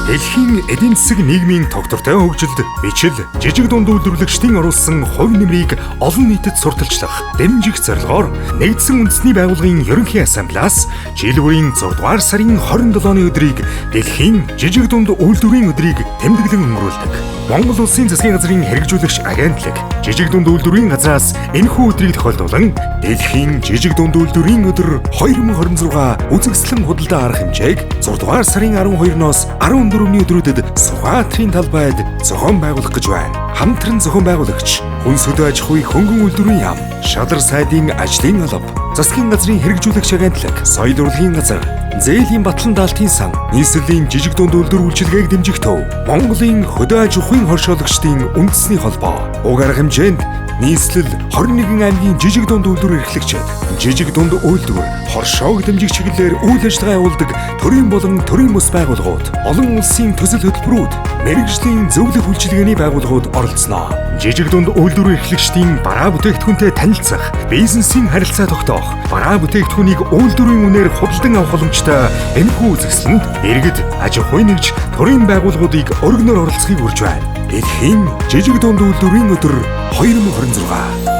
Дэлхийн эдийн засаг нийгмийн тогтвортой хөгжилд бичил, жижиг дунд үйлдвэрлэгчдийн оруулсан хувь нэмрийг олон нийтэд сурталчлах, дэмжих зорилгоор нэгдсэн үндэсний байгууллагын ерөнхий ассамблеас жил бүрийн 6 дугаар сарын 27-ны өдрийг Дэлхийн жижиг дунд үйлдвэрийн өдрийг тэмдэглэн өнгөрүүлдэг. Монгол Улсын засгийн газрын хэрэгжүүлэгч агентлаг жижиг дунд үйлдвэрийн газраас энэхүү өдрийг тохиолдуулан Дэлхийн жижиг дунд үйлдвэрийн өдөр 2026 үзэсгэлэн худалдаа арга хэмжээг 6 дугаар сарын 12-ноос 14-ний өдрүүдэд Сургаатрийн талбайд зохион байгуулах гэж байна. Хамтран зохион байгуулагч Хүнс хөдөө аж ахуй хөнгөн үйлдвэрийн яам, Шадар сайдын ажлын алба, засгийн газрын хэрэгжүүлэгч агентлаг, соёл урлагийн газар, Зээлийн Батлан даалтын сан, нийслэлийн жижиг дунд үйлдвэр үйлчилгээг дэмжих төв, Монголын хөдөө аж ахуйн хоршоологчдын үндэсний холбоо, уг арга хэмжээнд нийслэл 21 аймгийн жижиг дунд үйлдвэр эрхлэгчид, жижиг дунд үйлдвэр, хоршоог дэмжих чиглэлээр үйл ажиллагаа явуулдаг төрийн болон төрийн бус байгууллагууд, олон улсын төсөл хөтөлбөрүүд, мэргэжлийн зөвлөх үйлчилгээний байгууллагууд оролцсноо. Жижиг дунд үйлдвэр эрхлэгчдийн бараа бүтээгдэхүүнтэй танилцах, бизнесийн харилцаа тогтоох, бараа бүтээгдэхүүнийг үйлдвэрийн үнээр худалдан авах боломжтой энэхүү үзэсгэлэнд иргэд, аж ахуй нэгж, төрийн байгууллагуудыг өргөнөөр оролцохыг хүрж байна. Дэлхийн жижиг дунд үйлдвэрийн өдөр 2026